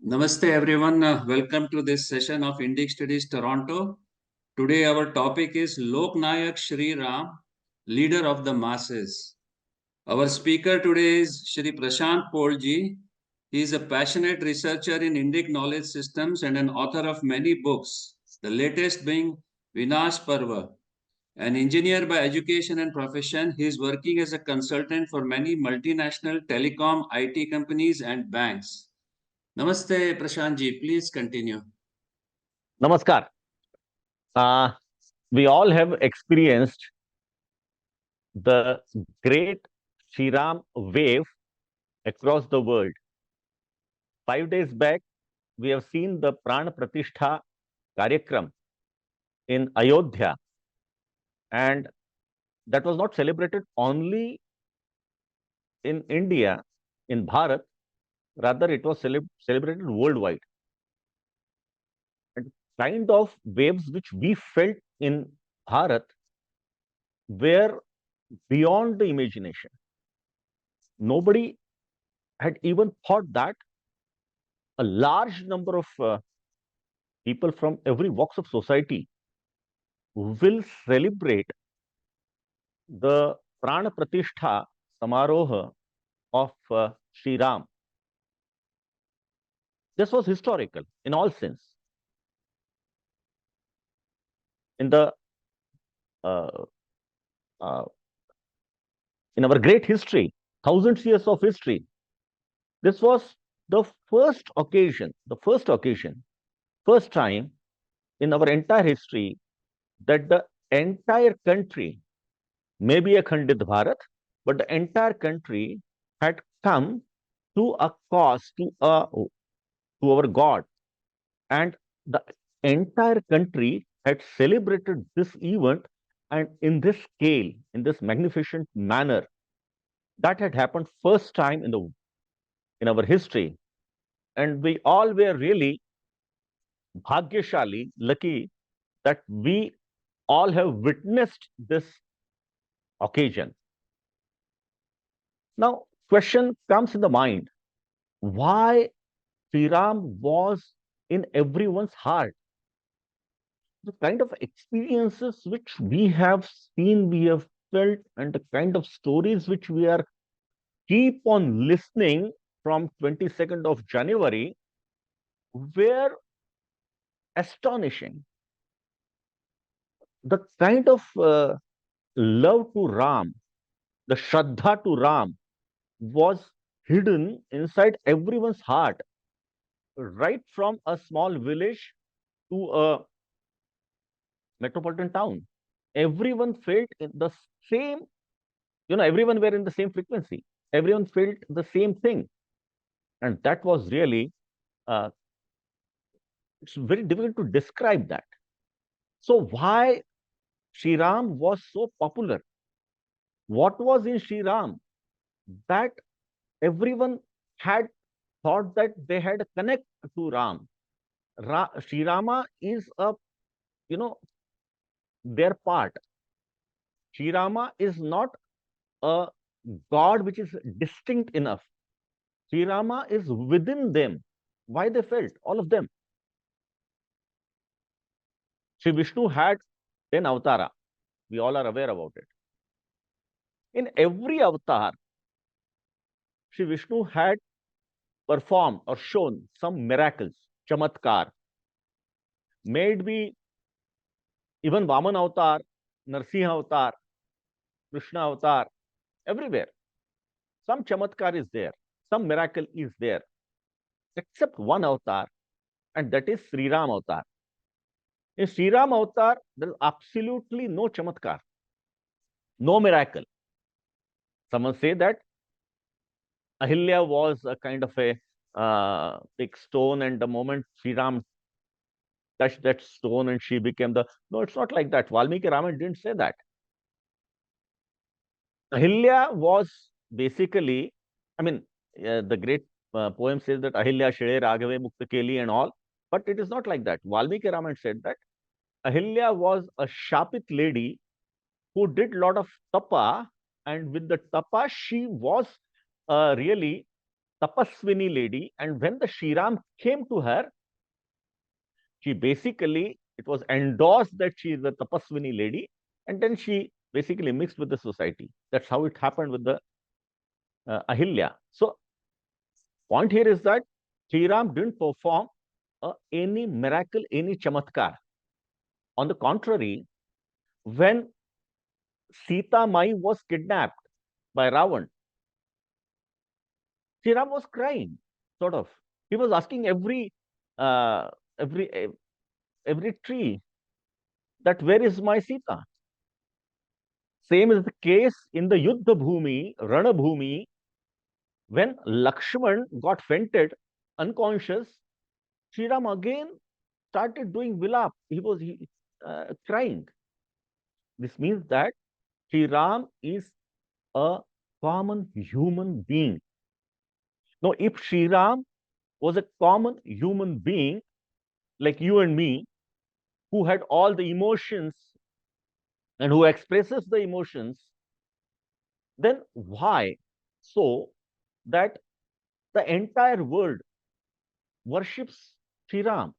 Namaste everyone. Welcome to this session of Indic Studies Toronto. Today our topic is Loknayak Shri Ram, leader of the masses. Our speaker today is Shri Prashant Pol ji. He is a passionate researcher in Indic knowledge systems and an author of many books, the latest being Vinaashparva. An engineer by education and profession, he is working as a consultant for many multinational telecom, IT companies and banks. Namaste, Prashant ji. Please continue. Namaskar. Uh, we all have experienced the great Shriram wave across the world. 5 days back, we have seen the Pran Pratishtha Karyakram in Ayodhya, and that was not celebrated only in India, in Bharat, rather, it was celebrated worldwide. And kind of waves which we felt in Bharat were beyond the imagination. Nobody had even thought that a large number of people from every walks of society will celebrate the Prana Pratishtha Samaroha of Shri Ram. This was historical in all sense. In the uh, uh, in our great history, thousands years of history, this was the first time in our entire history that the entire country, maybe a Khandit Bharat, but the entire country had come to a cause, to our God, and the entire country had celebrated this event, and in this scale, in this magnificent manner. That had happened first time in our history, and we all were really bhagyashali, lucky that we all have witnessed this occasion. Now, question comes in the mind: why Sri Ram was in everyone's heart? The kind of experiences which we have seen, we have felt, and the kind of stories which we are keep on listening from 22nd of January were astonishing. The kind of love to Ram, the Shraddha to Ram was hidden inside everyone's heart, right from a small village to a metropolitan town. Everyone felt in the same, everyone were in the same frequency. Everyone felt the same thing. And that was really, uh, it's very difficult to describe that. So why Shri Ram was so popular? What was in Shri Ram that everyone had thought that they had a connect to Ram? Shri Rama is you know, their part. Shri Rama is not a God which is distinct enough. Sri Rama is within them. Why they felt? All of them. Sri Vishnu had 10 avatara. We all are aware about it. In every avatar, Sri Vishnu had performed or shown some miracles, chamatkar. May it be even Vaman avatar, Narsimha avatar, Krishna avatar, everywhere. Some chamatkar is there, some miracle is there, except one avatar, and that is Sri Ram avatar. In Sri Ram avatar, there is absolutely no chamatkar, no miracle. Someone say that Ahilya was a kind of a big stone, and the moment Sri Ram touched that stone and she became the. No, it's not like that. Valmiki Ramayana didn't say that. Ahilya was basically, I mean, the great poem says that Ahilya Shire Raghave Mukta Keli and all, but it is not like that. Valmiki Ramayana said that Ahilya was a Shapit lady who did lot of tapa, and with the tapa, she was really tapaswini lady, and when the Shriram came to her, she basically, it was endorsed that she is a tapaswini lady, and then she basically mixed with the society. That's how it happened with the Ahilya. So, point here is that Shriram didn't perform any miracle, any chamatkar. On the contrary, when Sita Mai was kidnapped by Ravan, Shriram was crying, sort of. He was asking uh, every every tree that where is my Sita? Same is the case in the Yuddha Bhumi, Rana Bhumi, when Lakshman got fainted, unconscious. Shriram again started doing vilap. He was crying. This means that Shriram is a common human being. Now, if Shriram was a common human being like you and me, who had all the emotions and who expresses the emotions, then why so that the entire world worships Shriram,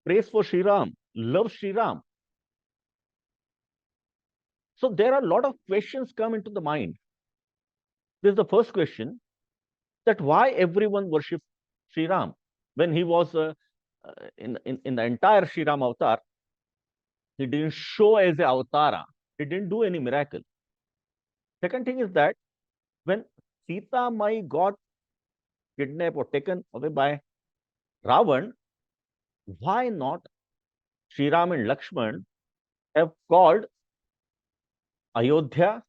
prays for Shriram, loves Shriram? So there are a lot of questions come into the mind. This is the first question, that why everyone worships Shriram when he was in the entire Shriram avatar. He didn't show as a avatara. He didn't do any miracle. Second thing is that when Sita Mai got kidnapped or taken away by Ravan, why not Shriram and Lakshman have called Ayodhya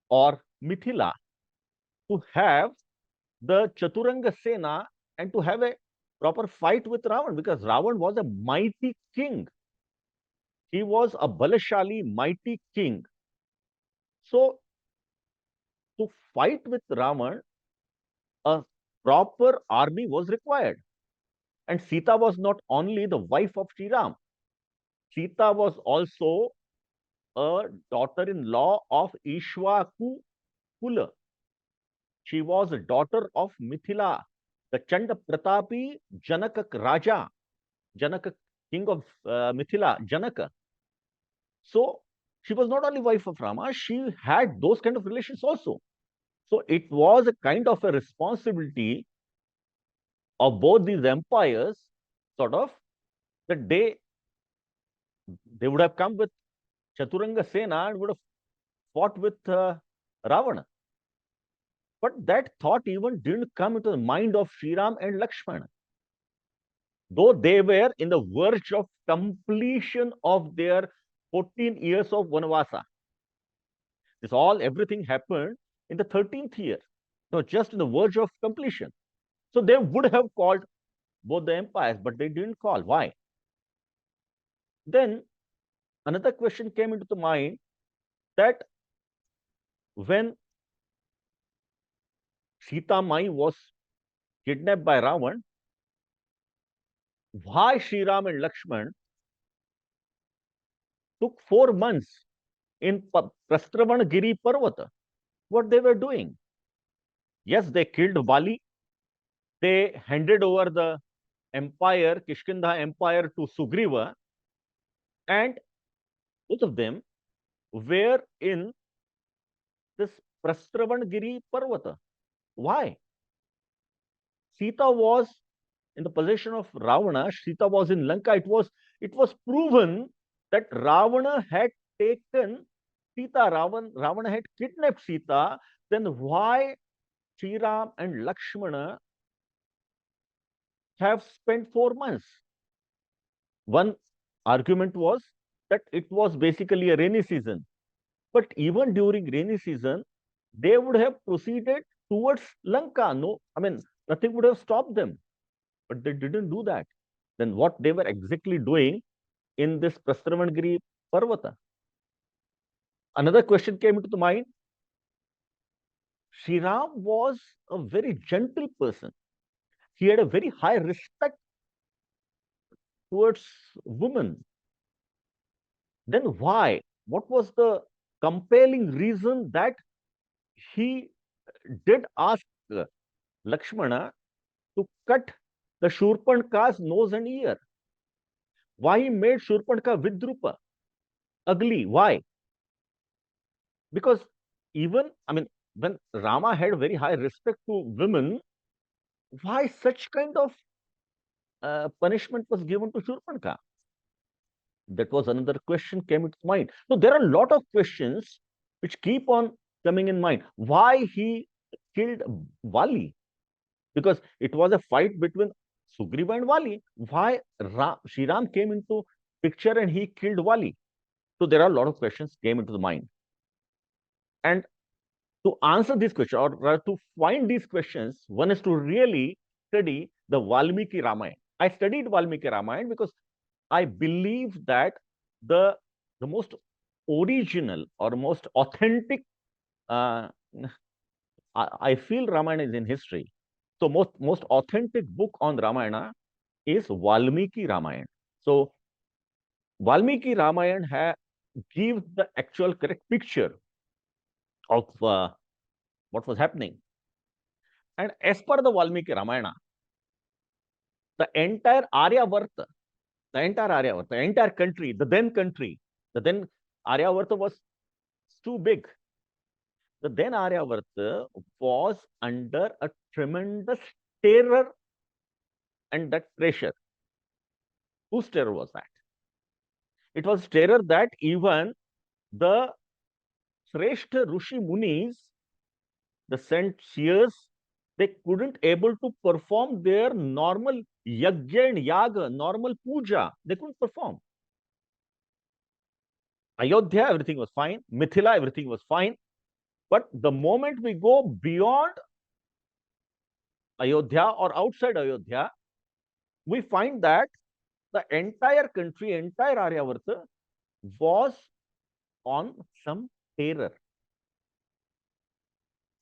or Mithila to have the Chaturanga Sena and to have a proper fight with Ravan, because Ravan was a mighty king. He was a Balashali, mighty king. So, to fight with Ravan, a proper army was required. And Sita was not only the wife of Shriram, Sita was also a daughter-in-law of Ishwaku Kula. She was a daughter of Mithila, the Chanda Pratapi Janaka Raja, Janaka, king of Mithila, Janaka. So she was not only wife of Rama, she had those kind of relations also. So it was a kind of a responsibility of both these empires, sort of, that they would have come with Chaturanga Sena and would have fought with Ravana. But that thought even didn't come into the mind of Shriram and Lakshmana. Though they were in the verge of completion of their 14 years of Vanavasa. Everything happened in the 13th year. So just in the verge of completion. So they would have called both the empires, but they didn't call. Why? Then another question came into the mind, that when Sita Mai was kidnapped by Ravan, why Shriram and Lakshman took 4 months in Prastravanagiri Parvata? What they were doing? Yes, they killed Bali. They handed over the empire, Kishkinda empire, to Sugriva, and both of them were in this Prastravanagiri Parvata. Why? Sita was in the possession of Ravana. Sita was in Lanka. It was proven that Ravana had taken Sita. Ravana had kidnapped Sita. Then why Shriram and Lakshmana have spent 4 months? One argument was that it was basically a rainy season. But even during rainy season, they would have proceeded towards Lanka. No, I mean, nothing would have stopped them. But they didn't do that. Then what they were exactly doing in this Prastravanagiri Parvata? Another question came into the mind. Shriram was a very gentle person. He had a very high respect towards women. Then why? What was the compelling reason that he did ask Lakshmana to cut the Shurpanka's nose and ear? Why he made Shurpanka Vidrupa ugly? Why? Because even, I mean, when Rama had very high respect to women, why such kind of punishment was given to Shurpanka? That was another question came into mind. So there are a lot of questions which keep on coming in mind. Why he killed Vali? Because it was a fight between Sugriva and Vali. Why Shriram came into picture and he killed Vali? So there are a lot of questions came into the mind. And to answer these questions, or rather to find these questions, one is to really study the Valmiki Ramayana. I studied Valmiki Ramayana because I believe that the most original or most authentic, I feel Ramayana is in history. So most authentic book on Ramayana is Valmiki Ramayana. So Valmiki Ramayana gives the actual correct picture of what was happening. And as per the Valmiki Ramayana, the entire Aryavarta, the entire country, the then Aryavarta was too big. The then Aryavarta was under a tremendous terror and that pressure. Whose terror was that? It was terror that even the Shrestha Rishi Munis, the saint seers, they couldn't able to perform their normal yajna and yaga, normal puja. They couldn't perform. Ayodhya, everything was fine. Mithila, everything was fine. But the moment we go beyond Ayodhya or outside Ayodhya, we find that the entire country, entire Aryavarta was on some terror.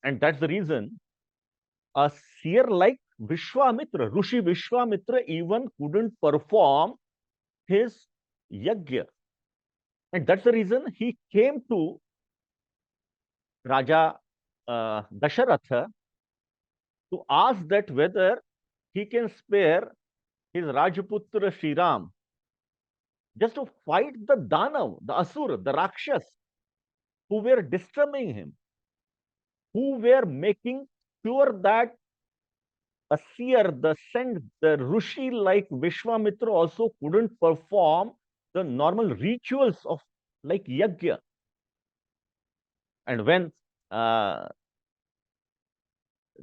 And that's the reason a seer like Vishwamitra, Rishi Vishwamitra, even couldn't perform his yajna. And that's the reason he came to Raja Dasharatha to ask that whether he can spare his Rajaputra Shriram just to fight the Danav, the Asura, the Rakshas, who were disturbing him, who were making sure that a seer, the saint, the Rishi like Vishwamitra also couldn't perform the normal rituals of like yajna. And when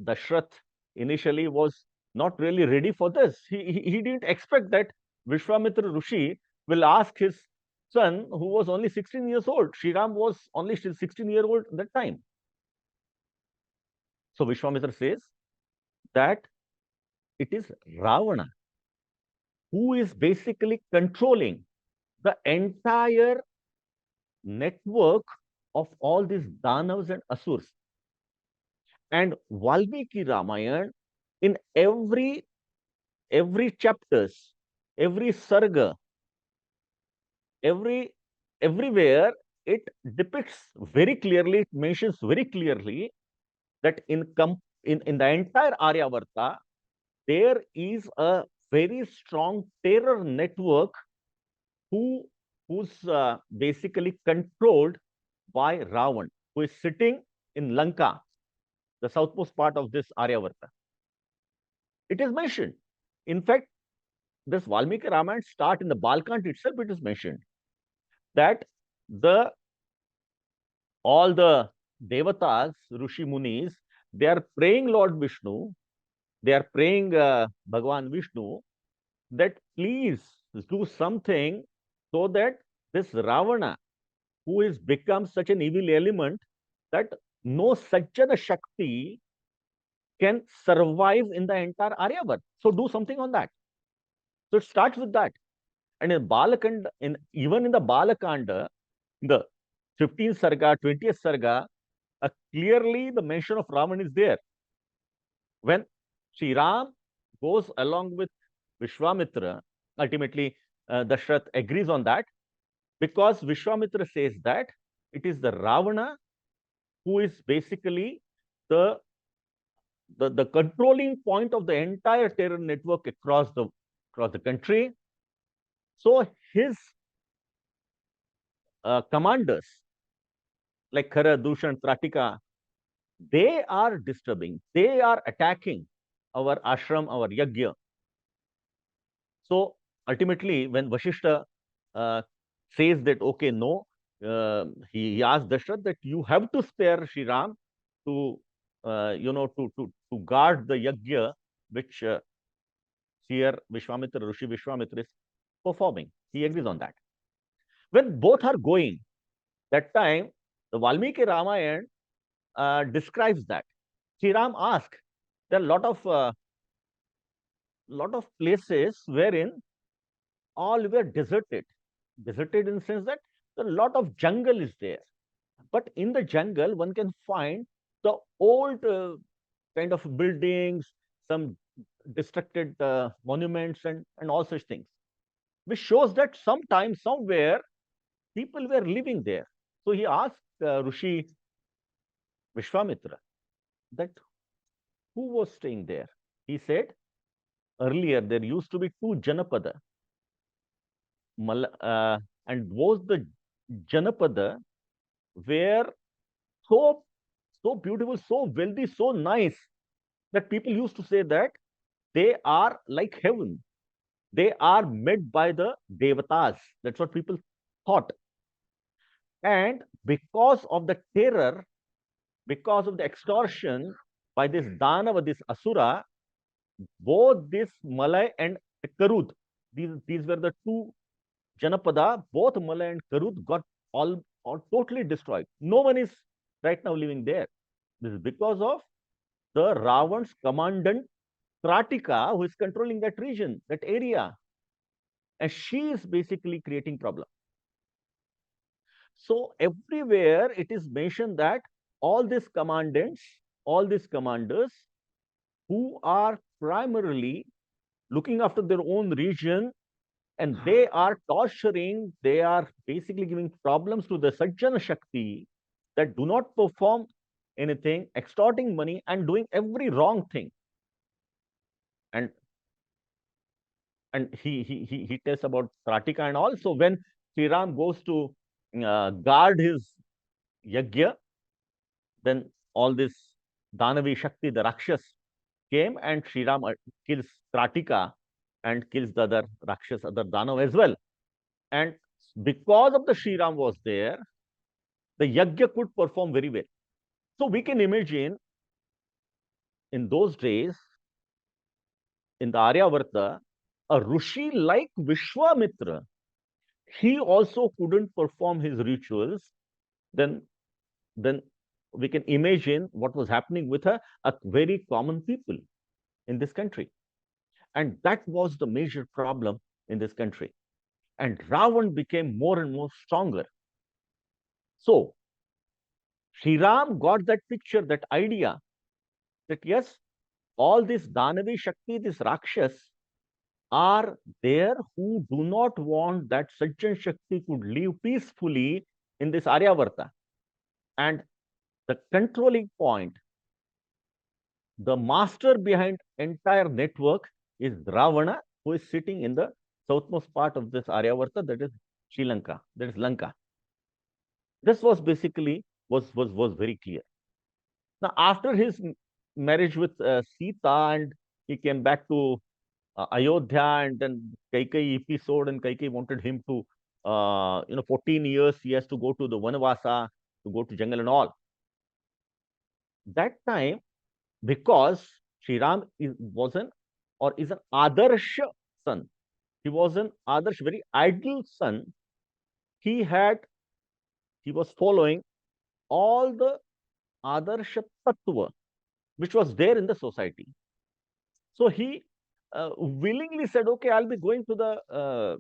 Dashrath initially was not really ready for this, he didn't expect that Vishwamitra Rishi will ask his son, who was only 16 years old. Shriram was only 16-year-old at that time. So Vishwamitra says that it is Ravana who is basically controlling the entire network of all these Danavas and Asurs. And Valmiki Ramayana, in every chapters, every sarga, everywhere it depicts very clearly, it mentions very clearly that in the entire Aryavarta, there is a very strong terror network who's basically controlled by Ravan, who is sitting in Lanka, the southmost part of this Aryavarta. It is mentioned. In fact, this Valmiki Ramayana start in the Balkand itself, it is mentioned that all the devatas, Rishi Munis, they are praying Lord Vishnu, they are praying Bhagavan Vishnu that please do something so that this Ravana, who is become such an evil element, that no Sajjana Shakti can survive in the entire Aryavat. So do something on that. So it starts with that. And in Balakanda, even in the Balakanda, the 15th Sarga, 20th Sarga, clearly the mention of Ravan is there. When Shriram goes along with Vishwamitra, ultimately Dashrath agrees on that because Vishwamitra says that it is the Ravana who is basically the the controlling point of the entire terror network across the country. So his commanders like Khara, Dushan, Tratika, they are disturbing, they are attacking our ashram, our yajna. So ultimately, when Vashishta uh, says that, okay, no, he asked Dashrath that you have to spare Shri Ram to, to guard the yajna which here Vishwamitra, Rishi Vishwamitra is performing. He agrees on that. When both are going, that time, the Valmiki Ramayana describes that. Shri Ram asked, there are lot of places wherein all were deserted. Deserted in the sense that a lot of jungle is there. But in the jungle, one can find the old kind of buildings, some destructed monuments, and all such things, which shows that sometime, somewhere, people were living there. So he asked Rishi Vishwamitra that who was staying there. He said, earlier there used to be two Janapada, and was the Janapada were so beautiful, so wealthy, so nice that people used to say that they are like heaven. They are made by the devatas. That's what people thought. And because of the terror, because of the extortion by this Danava, this Asura, both this Malay and Karud, these were the two Janapada, both Malay and Karud got all totally destroyed. No one is right now living there. This is because of the Ravan's commandant Tratika, who is controlling that region, that area. And she is basically creating problem. So everywhere it is mentioned that all these commandants, all these commanders who are primarily looking after their own region, and they are torturing, they are basically giving problems to the Sajjana Shakti that do not perform anything, extorting money and doing every wrong thing. And he tells about Tratika, and also when Shriram goes to guard his yajna, then all this Danavi Shakti, the Rakshas, came, and Shriram kills Tratika and kills the other Rakshas, other Danav as well. And because of the Shriram was there, the yajna could perform very well. So we can imagine in those days, in the Aryavarta, a Rishi like Vishwamitra, he also couldn't perform his rituals, then we can imagine what was happening with a very common people in this country. And that was the major problem in this country. And Ravan became more and more stronger. So Shriram got that picture, that idea that yes, all this Danavi Shakti, this Rakshas, are there who do not want that Sajjan Shakti could live peacefully in this Aryavarta. And the controlling point, the master behind entire network is Ravana, who is sitting in the southmost part of this Aryavarta, that is Sri Lanka, that is Lanka. This was basically was very clear. Now, after his marriage with Sita, and he came back to Ayodhya, and then Kaikai episode, and Kaikai wanted him to, 14 years he has to go to the Vanavasa, to go to jungle and all. That time, because Shriram was an Adarsha son, he was an Adarsh, very ideal son. He was following all the Adarsha Tattva which was there in the society. So he willingly said, okay, I'll be going to the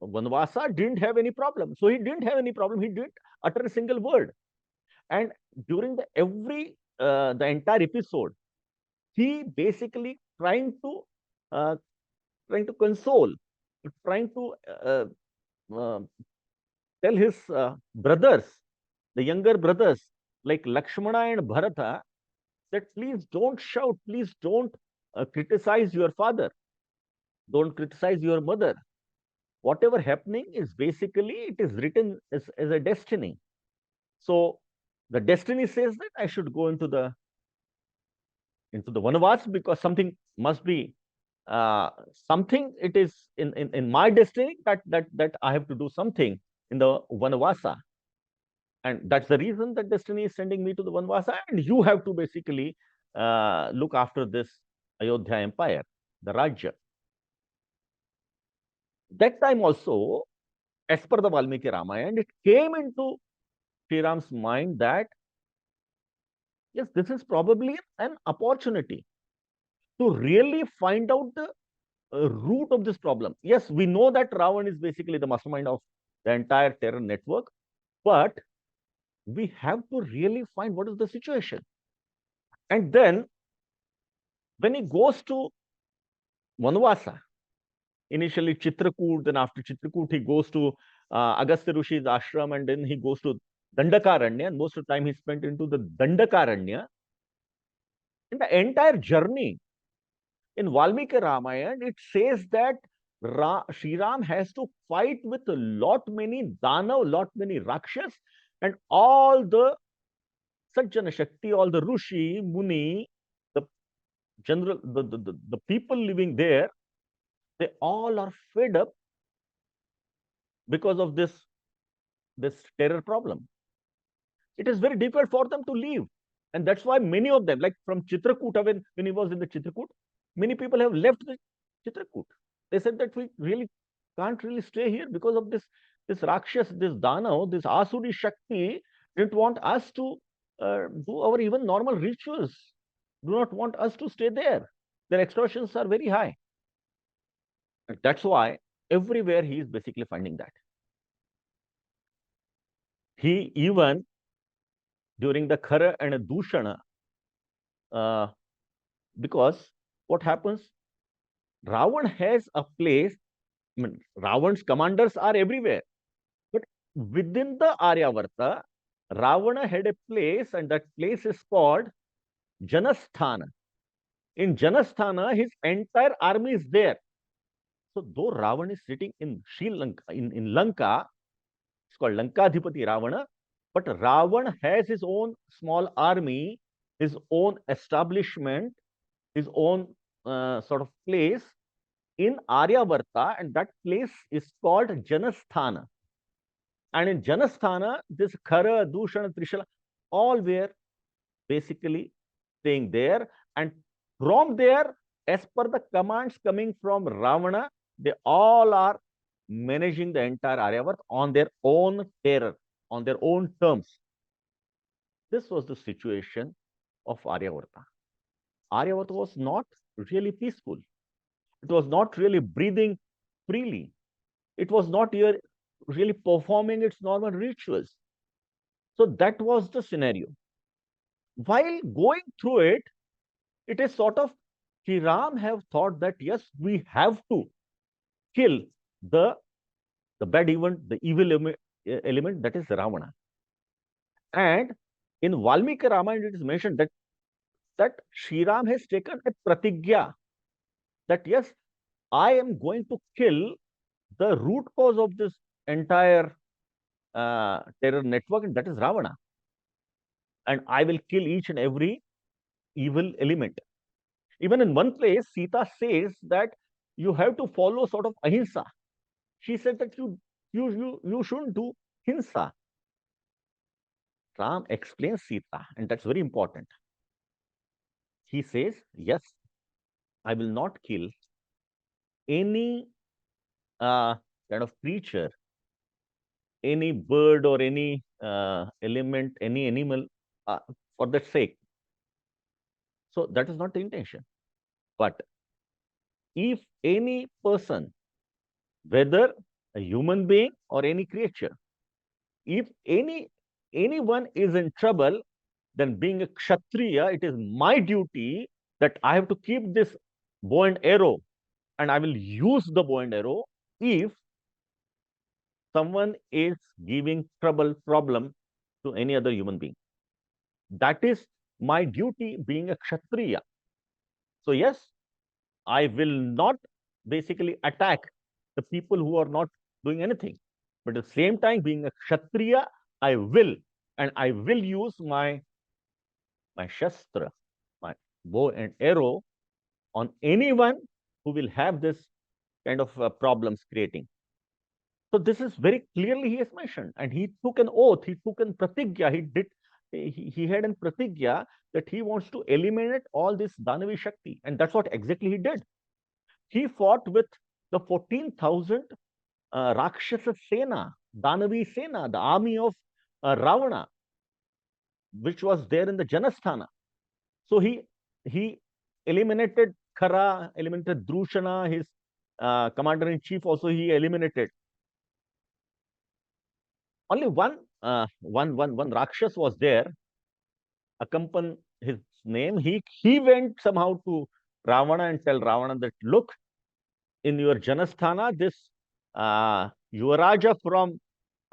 Vanvasa, didn't have any problem. So he didn't have any problem. He didn't utter a single word. And during the entire episode, he basically trying to console, trying to tell his brothers, the younger brothers, like Lakshmana and Bharata, that please don't shout, please don't criticize your father, don't criticize your mother. Whatever happening is basically, it is written as a destiny. So the destiny says that I should go into the vanavas because something must be something, it is in my destiny that I have to do something in the vanavasa. And that's the reason that destiny is sending me to the vanavasa, and you have to basically look after this Ayodhya empire, the Rajya. That time also, as per the Valmiki Ramayana, it came into Shree Ram's mind that yes, this is probably an opportunity to really find out the root of this problem. Yes, we know that Ravan is basically the mastermind of the entire terror network, but we have to really find what is the situation. And then when he goes to Vanvasa, initially Chitrakoot, then after Chitrakoot, he goes to Agastya Rishi's ashram, and then he goes to Dandakaranya, and most of the time he spent into the Dandakaranya. In the entire journey, in Valmiki Ramayana, it says that Shriram has to fight with a lot many Danav, lot many Rakshas, and all the Sajjana Shakti, all the Rushi, Muni, the general, the people living there, they all are fed up because of this terror problem. It is very difficult for them to leave. And that's why many of them, like from Chitrakuta, when he was in the Chitrakoot, many people have left the Chitrakoot. They said that we really can't really stay here because of this Rakshas, this Dana, this Asuri Shakti didn't want us to do our even normal rituals, do not want us to stay there. Their extortions are very high. And that's why everywhere he is basically finding that. He even, during the Khara and Dushana, because what happens, Ravan has a place. I mean, Ravan's commanders are everywhere, but within the Aryavarta, Ravana had a place, and that place is called Janasthana. In Janasthana, his entire army is there. So though Ravan is sitting in Sri Lanka, in Lanka, it's called Lankadhipati Ravana, but Ravan has his own small army, his own establishment, his own sort of place in Aryavarta, and that place is called Janasthana. And in Janasthana, this Khara, Dushana, Trishula, all were basically staying there. And from there, as per the commands coming from Ravana, they all are managing the entire Aryavarta on their own terror, on their own terms. This was the situation of Aryavarta. Aryavarta was not really peaceful. It was not really breathing freely. It was not really performing its normal rituals. So that was the scenario. While going through it, it is sort of Shriram have thought that yes, we have to kill the bad event, the evil element, that is Ravana. And in Valmiki Ramayana, it is mentioned that Shriram has taken a pratigya that yes, I am going to kill the root cause of this entire terror network, and that is Ravana. And I will kill each and every evil element. Even in one place, Sita says that you have to follow sort of ahimsa. She said that you shouldn't do hinsa. Ram explains Sita, and that's very important. He says, yes, I will not kill any kind of creature, any bird or any element, any animal for that sake. So that is not the intention. But if any person, whether a human being or any creature, if anyone is in trouble, then being a Kshatriya, it is my duty that I have to keep this bow and arrow, and I will use the bow and arrow if someone is giving problem to any other human being. That is my duty being a Kshatriya. So yes, I will not basically attack the people who are not doing anything. But at the same time, being a Kshatriya, I will, and I will use my Shastra, my bow and arrow on anyone who will have this kind of problems creating. So this is very clearly he has mentioned, and he took an oath, he took an pratigya, he had an pratigya that he wants to eliminate all this Danavi Shakti, and that's what exactly he did. He fought with the 14,000 Rakshasa Sena, Danavi Sena, the army of Ravana, which was there in the Janasthana. So he eliminated Khara, eliminated Drushana, his commander in chief. Also, he eliminated. Only one Rakshas was there, accompany his name. He went somehow to Ravana and tell Ravana that, look, in your Janasthana, this Yuvaraja from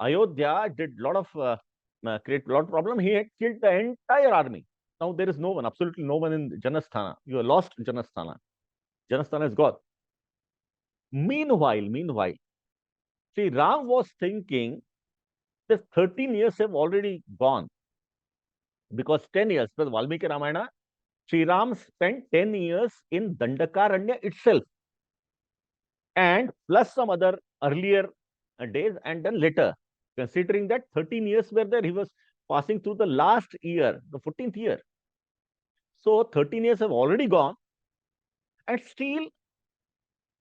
Ayodhya did create a lot of problem. He had killed the entire army. Now there is no one, absolutely no one in Janasthana. You have lost Janasthana. Janasthana is gone. Meanwhile, see, Ram was thinking that 13 years have already gone, because 10 years, because Valmiki Ramayana, Sri Ram spent 10 years in Dandakaranya itself, and plus some other earlier days, and then later. Considering that 13 years were there, he was passing through the last year, the 14th year. So 13 years have already gone, and still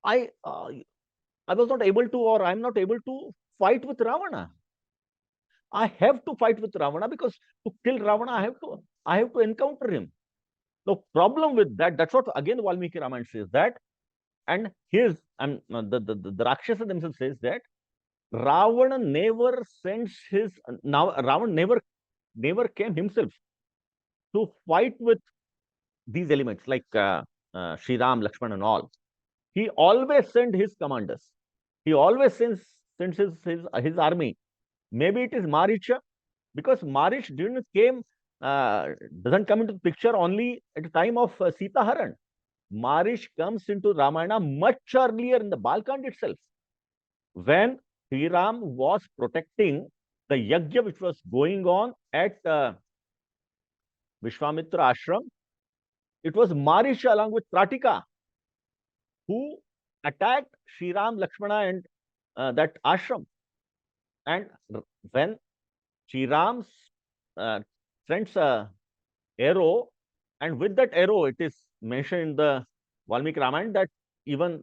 I was not able to, or I'm not able to fight with Ravana. I have to fight with Ravana, because to kill Ravana, I have to encounter him. The problem with that, that's what again Valmiki Ramayana says that, and here's and the Rakshasa themselves says that Ravana never sends his now Ravana never came himself to fight with these elements like Shriram, Lakshman, and all. He always sent his commanders. He always sends his army. Maybe it is Maricha, because Marish doesn't come into the picture only at the time of Sita Haran. Marish comes into Ramayana much earlier in the Balkand itself, when Shriram was protecting the yajna which was going on at Vishwamitra ashram. It was Marish along with Pratika who attacked Shriram, Lakshmana, and that ashram. And when Shriram sends a arrow, and with that arrow, it is mentioned in the Valmiki Ramayana that even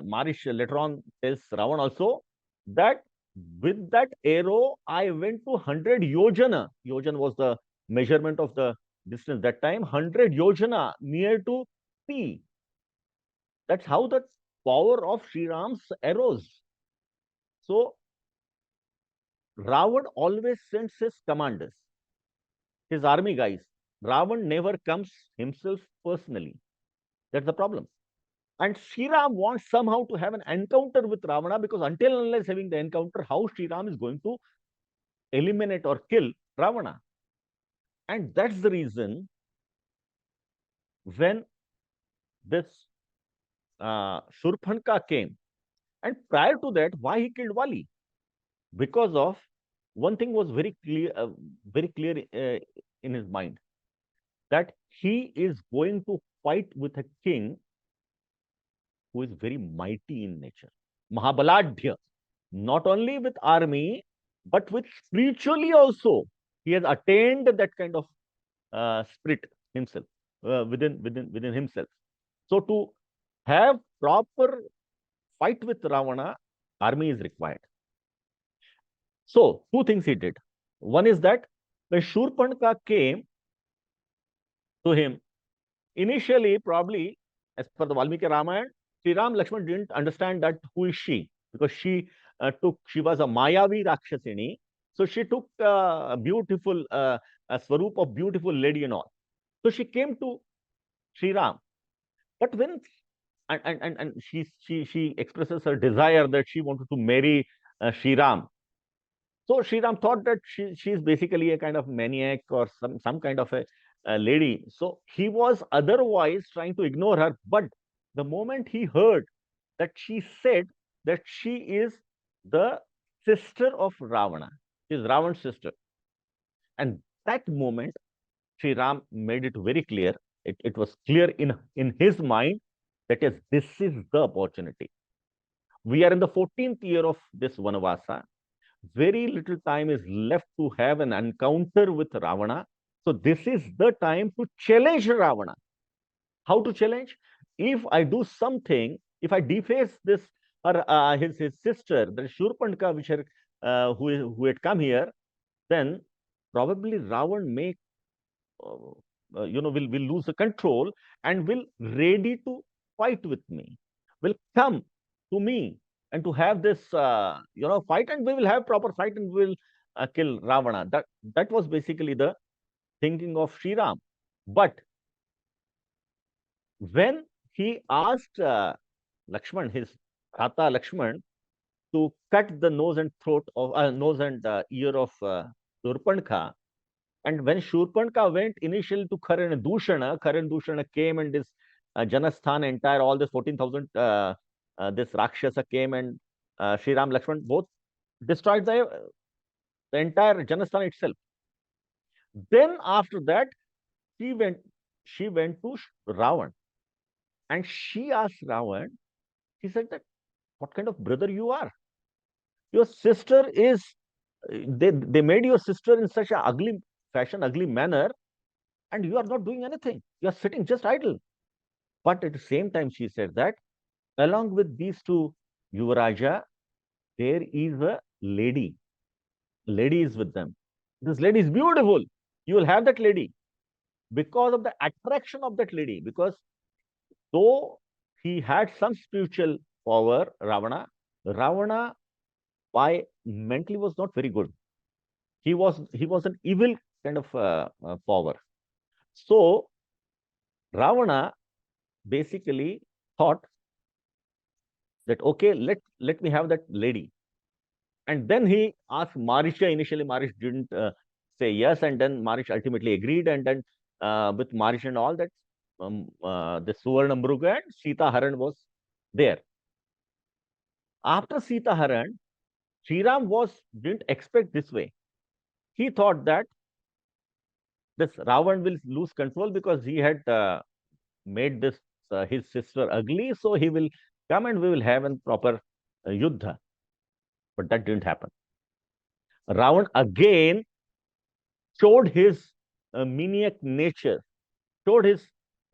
Marish later on tells Ravana also that with that arrow, I went to 100 yojana. Yojana was the measurement of the distance that time, 100 yojana near to sea. That's how the power of Shriram's arrows. So Ravan always sends his commanders, his army guys. Ravan never comes himself personally. That's the problem. And Shriram wants somehow to have an encounter with Ravana, because until and unless having the encounter, how Shriram is going to eliminate or kill Ravana. And that's the reason when this Shurpanka came. And prior to that, why he killed Vali? Because of one thing was very clear in his mind, that he is going to fight with a king who is very mighty in nature, Mahabaladhya, not only with army, but with spiritually also. He has attained that kind of spirit himself, within himself. So to have proper fight with Ravana, army is required. So two things he did. One is that when Shurpanka came to him, initially, probably, as per the Valmiki Ramayana, Sri Ram Lakshman didn't understand that who is she, because she was a Mayavi Rakshasini. So she took a beautiful, a swaroop of beautiful lady and all. So she came to Sri Ram. But when, and she expresses her desire that she wanted to marry Sri Ram. So Shriram thought that she is basically a kind of maniac or some kind of a lady. So he was otherwise trying to ignore her. But the moment he heard that she said that she is the sister of Ravana, she is Ravan's sister. And that moment, Sri Ram made it very clear. It was clear in his mind that yes, this is the opportunity. We are in the 14th year of this Vanavasa. Very little time is left to have an encounter with Ravana. So this is the time to challenge Ravana. How to challenge? If I do something, if I deface this or his sister, the Shurpanka, which had, who had come here, then probably Ravan may uh, will lose the control and will ready to fight with me, will come to me and to have this fight, and we will have proper fight and we will kill Ravana. That was basically the thinking of Sri Ram. But when he asked Lakshman, his Bhrata Lakshman, to cut the nose and throat of nose and ear of Durpanka, and when Shurpanka went initially to Karan Dushana came and this Janasthan, entire, all this 14,000, this Rakshasa came, and Sri Ram Lakshman both destroyed the entire Janasthan itself. Then after that, she went, she went to Ravan, and she asked Ravan, she said that, what kind of brother you are? Your sister is, they made your sister in such an ugly fashion, ugly manner, and you are not doing anything. You are sitting just idle. But at the same time, she said that along with these two Yuvaraja, there is a lady. Lady is with them. This lady is beautiful. You will have that lady because of the attraction of that lady. Because though he had some spiritual power, Ravana by mentally was not very good. He was an evil kind of power. So Ravana basically thought that okay, let me have that lady. And then he asked Marisha. Initially, Marish didn't say yes, and then Marish ultimately agreed. And then with Marish and all that, the Suvarna Mruga and Sita Haran was there. After Sita Haran, Shriram didn't expect this way. He thought that this Ravan will lose control because he had made this his sister ugly, so he will come and we will have a proper yuddha. But that didn't happen. Ravan again showed his maniac nature, showed his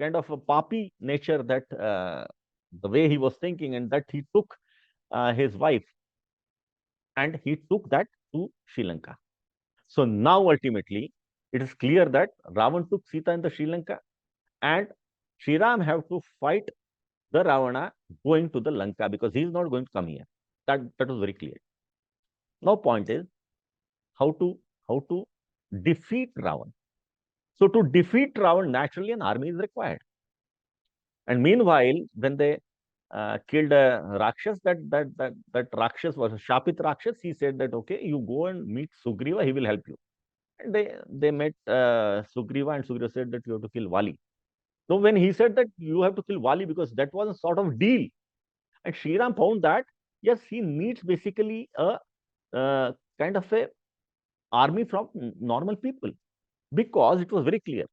kind of a papi nature, that the way he was thinking, and that he took his wife and he took that to Sri Lanka. So now ultimately it is clear that Ravan took Sita in the Sri Lanka, and Shriram have to fight the Ravana going to the Lanka because he is not going to come here. That was very clear. Now point is how to defeat Ravan. So to defeat Ravan, naturally an army is required. And meanwhile, when they killed a Rakshas, that Rakshas was a Shapit Rakshas, he said that okay, you go and meet Sugriva, he will help you. And they met Sugriva, and Sugriva said that you have to kill Vali. So when he said that you have to kill Vali because that was a sort of deal, and Shriram found that yes, he needs basically a kind of a army from normal people, because it was very clear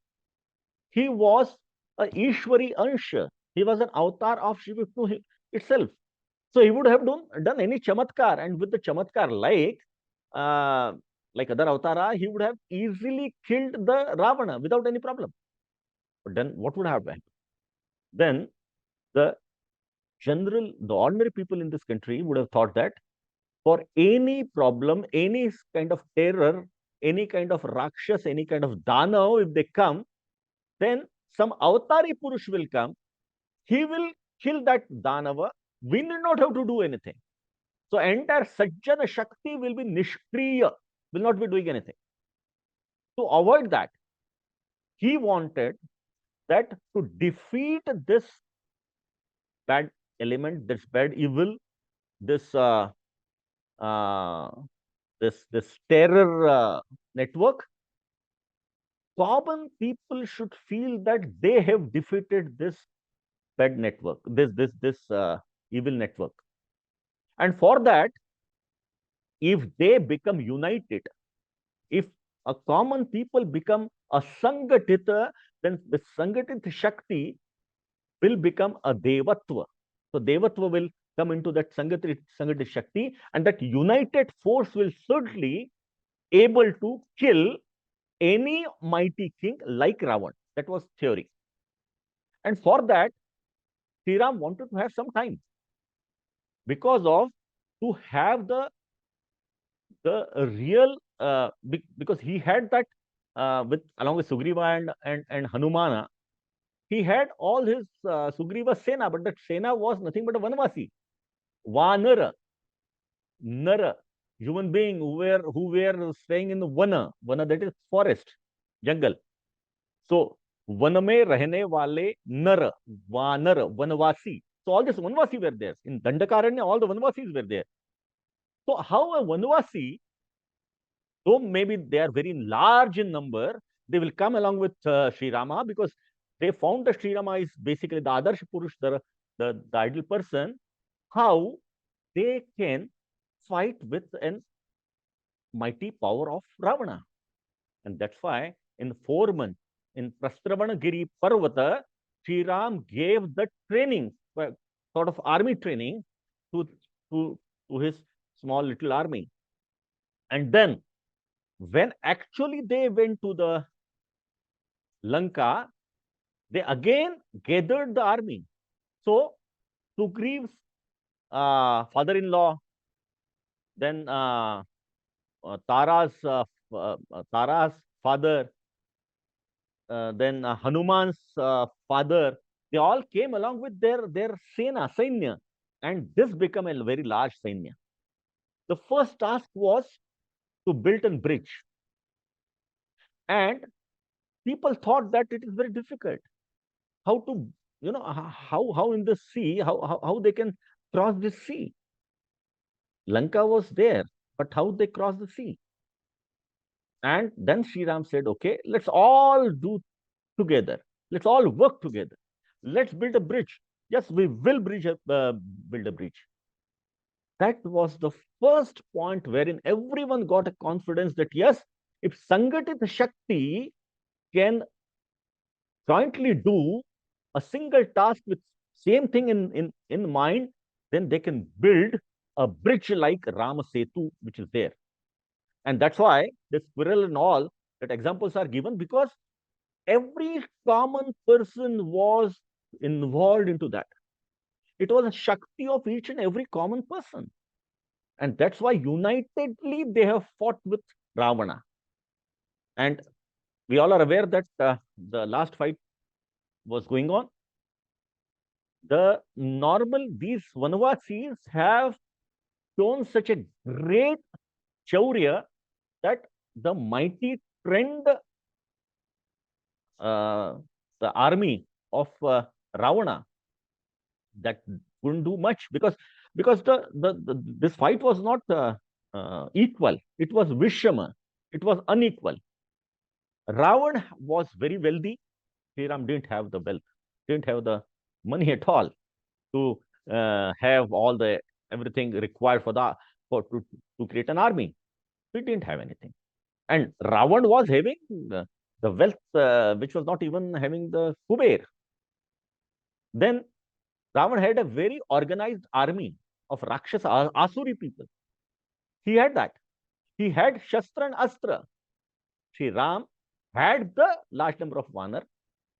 he was a Ishwari Ansha. He was an avatar of Shri Vishnu itself. So he would have done any chamatkar, and with the chamatkar like other avatara, he would have easily killed the Ravana without any problem. But then what would have happened? Then the ordinary people in this country would have thought that for any problem, any kind of terror, any kind of Rakshas, any kind of Danav, if they come, then some avatari Purush will come. He will kill that Danava. We need not have to do anything. So entire Sajjana Shakti will be Nishkriya, will not be doing anything. To avoid that, he wanted that to defeat this bad element, this bad evil, this uh, this terror network. common people should feel that they have defeated this bad network, this evil network. And for that, if they become united, if a common people become a sangatita, then the sangatit Shakti will become a devatva. So devatva will come into that sangatit Shakti, and that united force will certainly able to kill any mighty king like Ravana. That was theory. And for that, Shriram wanted to have some time because of to have the real because he had that with along with Sugriva and Hanumana, he had all his Sugriva Sena, but that Sena was nothing but a Vanvasi, Vanara, Nara, human being who were staying in the Vana that is forest, jungle. So one में रहने वाले नर, वानर, वनवासी. So all this Vanvasi were there. In Dandakaranya, all the Vanvasis were there. So how a Vanvasi, though maybe they are very large in number, they will come along with Sri Rama because they found that Sri Rama is basically the Adarsh Purush, the ideal person, how they can fight with an mighty power of Ravana. And that's why in 4 months, in Prastravanagiri Parvata, Sri Ram gave the training, sort of army training to, to his small little army. And then when actually they went to the Lanka, they again gathered the army. So Sugriv's father-in-law, then Tara's father, then Hanuman's father, they all came along with their Sainya, and this became a very large Sainya. The first task was to build a bridge, and people thought that it is very difficult. How to, how in the sea, how they can cross the sea? Lanka was there, but how they cross the sea? And then Sri Ram said, okay, let's all do together. Let's all work together. Let's build a bridge. Yes, we will build a bridge. That was the first point wherein everyone got a confidence that yes, if Sangatit Shakti can jointly do a single task with same thing in mind, then they can build a bridge like Rama Setu, which is there. And that's why the squirrel and all that examples are given, because every common person was involved into that. It was a Shakti of each and every common person. And that's why unitedly they have fought with Ravana. And we all are aware that the last fight was going on. These Vanvasis have shown such a great Chaurya that the mighty trend, the army of Ravana, that couldn't do much because this fight was not equal. It was Vishama. It was unequal. Ravan was very wealthy. Shriram didn't have the wealth, didn't have the money at all to have all the everything required to create an army. He didn't have anything. And Ravan was having the wealth which was not even having the Kuber. Then Ravan had a very organized army of Rakshasa, Asuri people. He had that. He had Shastra and Astra. Shri Ram had the large number of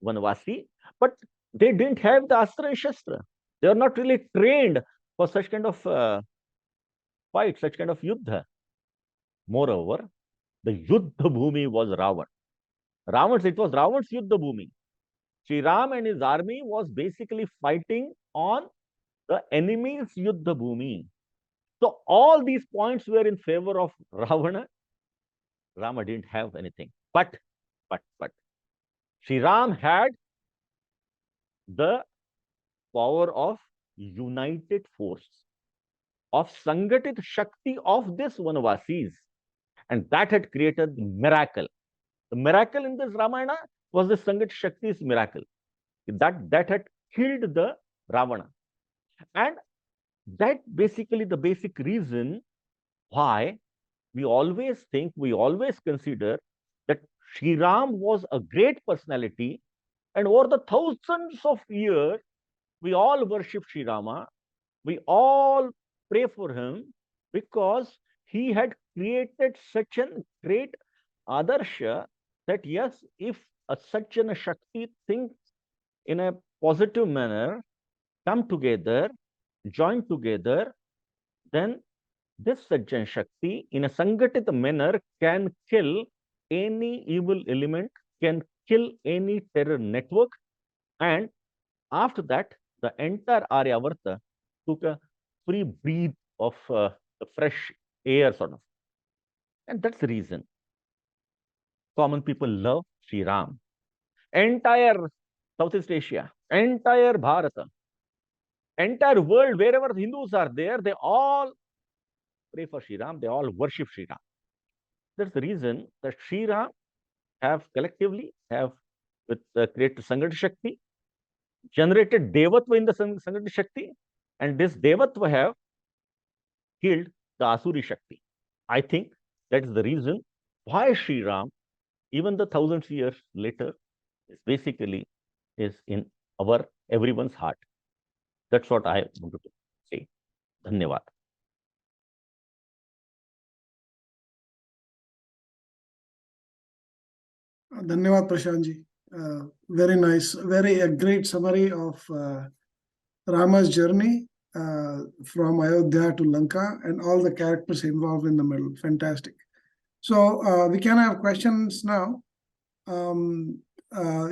Vanvasi, but they didn't have the Astra and Shastra. They were not really trained for such kind of fight, such kind of Yuddha. Moreover, the Yuddha Bhumi was Ravan. It was Ravan's Yuddha Bhumi. Shri Ram and his army was basically fighting on the enemy's Yuddha Bhumi. So all these points were in favor of Ravana. Rama didn't have anything. But Shri Ram had the power of united force, of Sangatit Shakti of this Vanvasis. And that had created miracle. The miracle in this Ramayana was the Sangat Shakti's miracle. That had killed the Ravana. And that basically the basic reason why we always think, we always consider that Shriram was a great personality, and over the thousands of years, we all worship Sri Rama, we all pray for him because he had created such a great adarsha that yes, if a such a Shakti thinks in a positive manner, come together, join together, then this Sajjan Shakti in a Sangatita manner can kill any evil element, can kill any terror network. And after that, the entire Aryavarta took a free breath of the fresh air, sort of. And that's the reason common people love Sri Ram. Entire Southeast Asia, entire Bharata, entire world, wherever the Hindus are there, they all pray for Sri Ram, they all worship Sri Ram. That's the reason that Sri Ram have collectively have with created Sangata Shakti, generated Devatva in the Sangata Shakti, and this Devatva have killed the Asuri Shakti. I think that is the reason why Sri Ram, even the thousands of years later, is basically is in our everyone's heart. That's what I wanted to say. Dhanyavad. Dhanyavad, Prashantji. Very nice, very a great summary of Rama's journey from Ayodhya to Lanka and all the characters involved in the middle. Fantastic. So we can have questions now.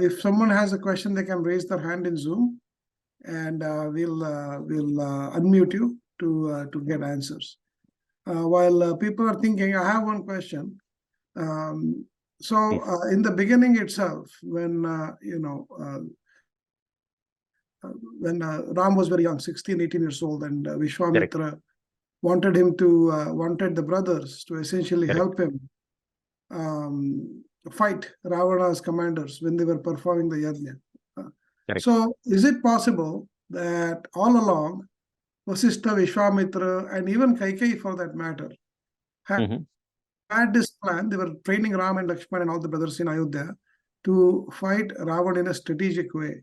If someone has a question, they can raise their hand in Zoom, and we'll unmute you to get answers. While people are thinking, I have one question. So in the beginning itself, when Ram was very young, 16, 18 years old, and Vishwamitra wanted the brothers to essentially help him fight Ravana's commanders when they were performing the yajna. So is it possible that all along, Vasishtha, Vishwamitra, and even Kaikeyi for that matter, had this plan? They were training Ram and Lakshman and all the brothers in Ayodhya to fight Ravana in a strategic way.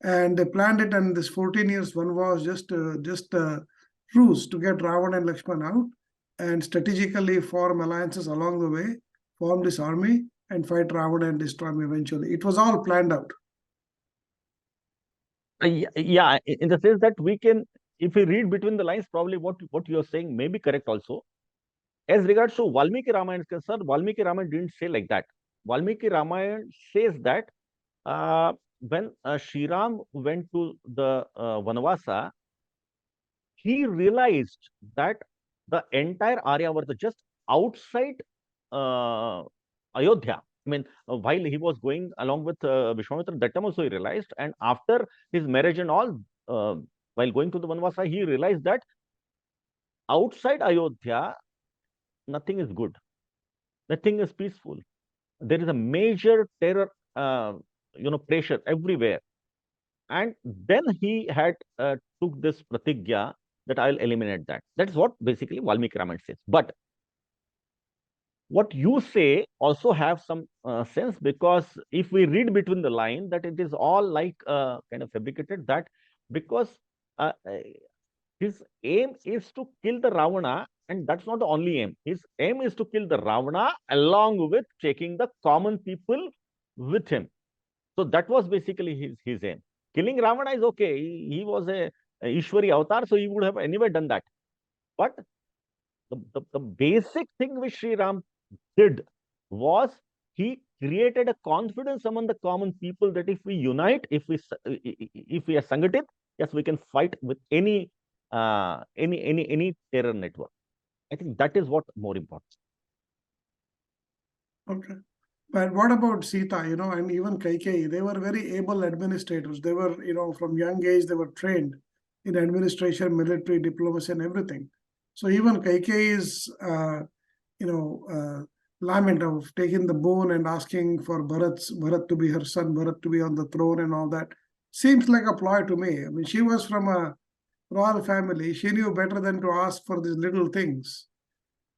And they planned it, and this 14 years one was just a ruse to get Ravana and Lakshman out and strategically form alliances along the way, form this army and fight Ravana and destroy him eventually. It was all planned out. Yeah, in the sense that we can, if we read between the lines, probably what you are saying may be correct also. As regards to Valmiki Ramayana is concerned, Valmiki Ramayana didn't say like that. Valmiki Ramayana says that when Shriram went to the Vanavasa, he realized that the entire Aryavarta, just outside Ayodhya, I mean, while he was going along with Vishwamitra, that time also he realized, and after his marriage and all, while going to the Vanavasa, he realized that outside Ayodhya, nothing is good, nothing is peaceful. There is a major terror, pressure everywhere. And then he had took this pratigya that I'll eliminate that. That's what basically Valmiki Ramayana says. But what you say also have some sense, because if we read between the line, that it is all like kind of fabricated, that because his aim is to kill the Ravana, and that's not the only aim. His aim is to kill the Ravana along with taking the common people with him. So that was basically his aim. Killing Ravana is okay. He was a Ishwari avatar, so he would have anyway done that. But the basic thing which Sri Ram did was he created a confidence among the common people that if we unite, if we are sangatit, yes, we can fight with any terror network. I think that is what more important. Okay. But what about Sita, and even Kaikeyi? They were very able administrators. They were, from young age, they were trained in administration, military, diplomacy, and everything. So even Kaikeyi's, lament of taking the bone and asking for Bharat to be her son, Bharat to be on the throne and all that. Seems like a ploy to me. I mean, she was from a royal family. She knew better than to ask for these little things.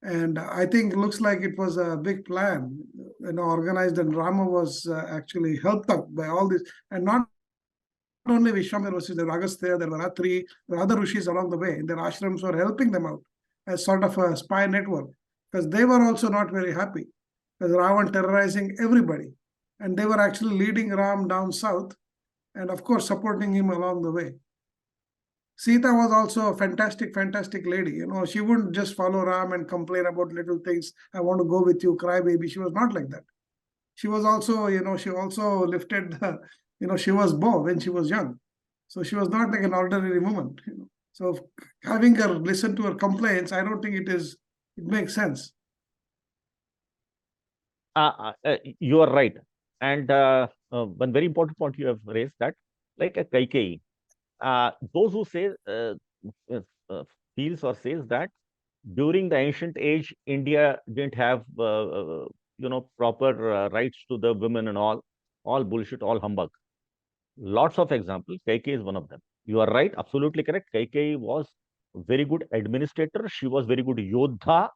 And I think it looks like it was a big plan, organized, and Rama was actually helped out by all this. And not only Vishwamitra Rishis, there were Agastya, there were Atri, there were other rishis along the way. And their ashrams were helping them out as sort of a spy network, because they were also not very happy, because Ravan terrorizing everybody. And they were actually leading Ram down south and, of course, supporting him along the way. Sita was also a fantastic, fantastic lady. She wouldn't just follow Ram and complain about little things. I want to go with you, cry baby. She was not like that. She was also, she also lifted, she was Bo when she was young. So she was not like an ordinary woman. So having her listen to her complaints, I don't think it makes sense. You are right. And one very important point you have raised, that like a Kaikeyi, those who say feels or says that during the ancient age, India didn't have proper rights to the women and all bullshit, all humbug. Lots of examples. Kaikeyi is one of them. You are right, absolutely correct. Kaikeyi was a very good administrator. She was very good yodha.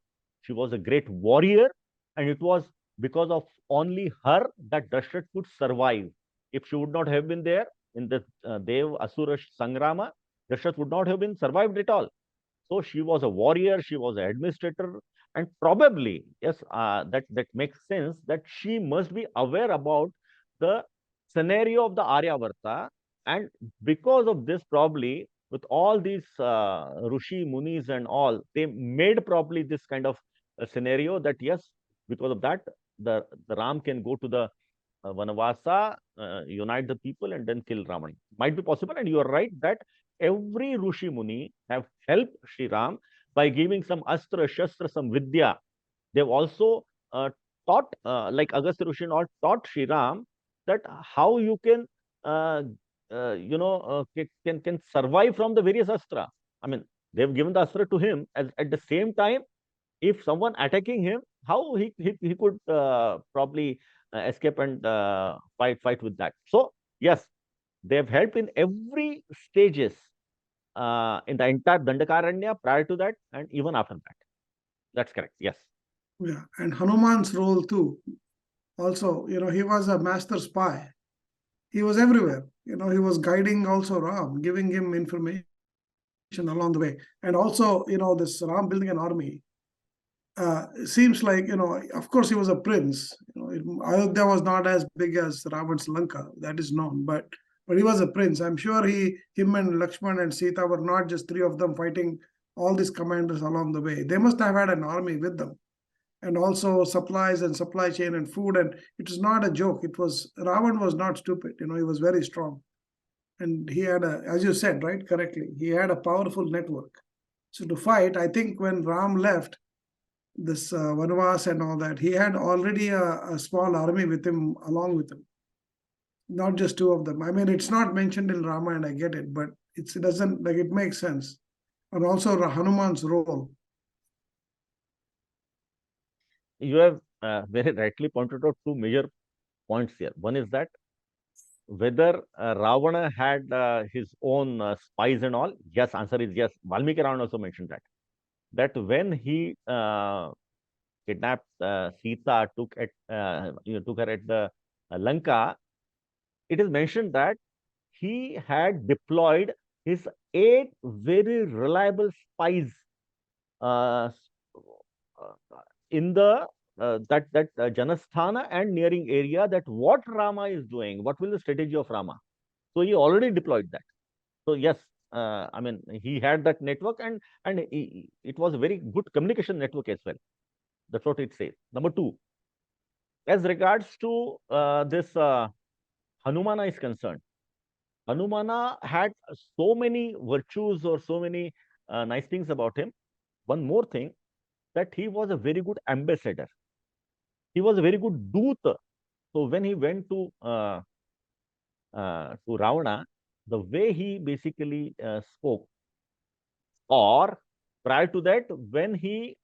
She was a great warrior, and it was because of only her that Dashrath could survive. If she would not have been there in the Dev Asura Sangrama, Dashrath would not have been survived at all. So she was a warrior, she was an administrator, and probably, yes, that makes sense that she must be aware about the scenario of the Aryavarta, and because of this, probably with all these Rishi Munis and all, they made probably this kind of scenario that yes, because of that, the Ram can go to the Vanavasa, unite the people, and then kill Ravan. Might be possible, and you are right that every Rishi Muni have helped Shri Ram by giving some astra, shastra, some vidya. They've also taught, like Agastya Rishi taught Shri Ram that how you can, can survive from the various astra. I mean, they've given the astra to him. At the same time, if someone attacking him, how he could probably escape and fight with that. So yes, they've helped in every stages in the entire Dandakaranya prior to that and even after that. That's correct. Yes. Yeah, and Hanuman's role too. Also, he was a master spy. He was everywhere. He was guiding also Ram, giving him information along the way. And also, this Ram building an army. Seems like, of course, he was a prince. Ayodhya was not as big as Ravan's Lanka, that is known, but he was a prince. I'm sure him and Lakshman and Sita were not just three of them fighting all these commanders along the way. They must have had an army with them, and also supplies and supply chain and food. And it is not a joke. Ravan was not stupid. He was very strong, and he had as you said, right, correctly, he had a powerful network. So to fight, I think when Ram left this Vanavas and all that, he had already a small army with him, along with him. Not just two of them. I mean, it's not mentioned in Rama, and I get it, but it doesn't, like, it makes sense. And also Hanuman's role. You have very rightly pointed out two major points here. One is that whether Ravana had his own spies and all. Yes, answer is yes. Valmiki Ravana also mentioned that when he kidnapped Sita, took her at the Lanka, it is mentioned that he had deployed his 8 very reliable spies in the that Janasthana and nearing area, that what Rama is doing, what will the strategy of Rama. So he already deployed that. So yes, I mean, he had that network, and it was a very good communication network as well. That's what it says. Number 2, as regards to this Hanumana is concerned, Hanumana had so many virtues or so many nice things about him. One more thing, that he was a very good ambassador. He was a very good doot. So when he went to Ravana, the way he basically spoke, or prior to that, when he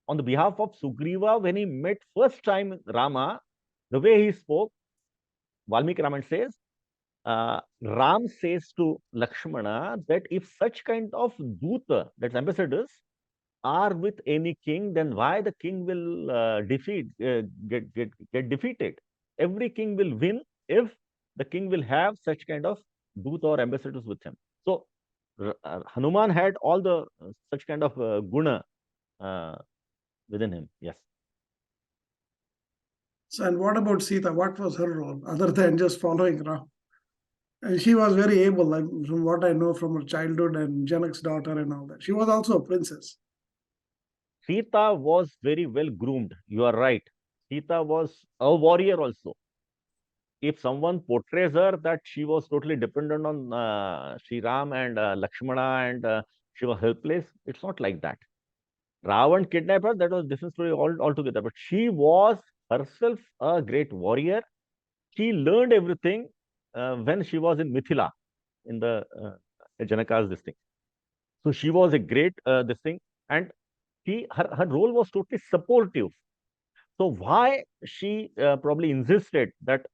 on the behalf of Sugriva when he met first time Rama, the way he spoke, Valmiki Ramayana says, Ram says to Lakshmana that if such kind of duta, that's ambassadors, are with any king, then why the king will get defeated? Every king will win if the king will have such kind of dut or ambassadors with him. So Hanuman had all the such kind of guna within him. Yes. So, and what about Sita? What was her role other than just following Ram? And she was very able, like, from what I know from her childhood and Janak's daughter and all that. She was also a princess. Sita was very well groomed. You are right. Sita was a warrior also. If someone portrays her that she was totally dependent on Shriram and Lakshmana and she was helpless, it's not like that. Ravan kidnapped her, that was different story altogether. But she was herself a great warrior. She learned everything when she was in Mithila, in the Janaka's this thing. So she was a great this thing, and her role was totally supportive. So why she probably insisted that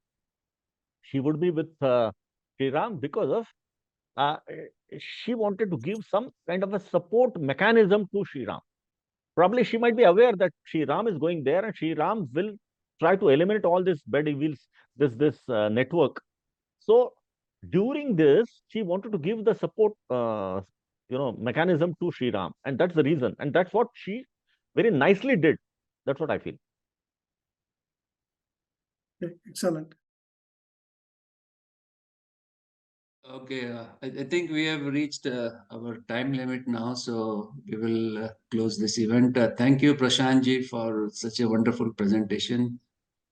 she would be with Sri Ram? Because of she wanted to give some kind of a support mechanism to Sri Ram. Probably she might be aware that Sri Ram is going there, and Sri Ram will try to eliminate all these bad evils, this network. So during this, she wanted to give the support, mechanism to Sri Ram, and that's the reason, and that's what she very nicely did. That's what I feel. Okay, excellent. Okay, I think we have reached our time limit now, so we will close this event. Thank you, Prashant ji, for such a wonderful presentation,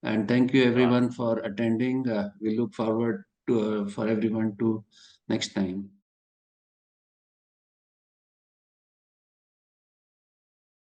and thank you everyone for attending. We look forward to for everyone to next time.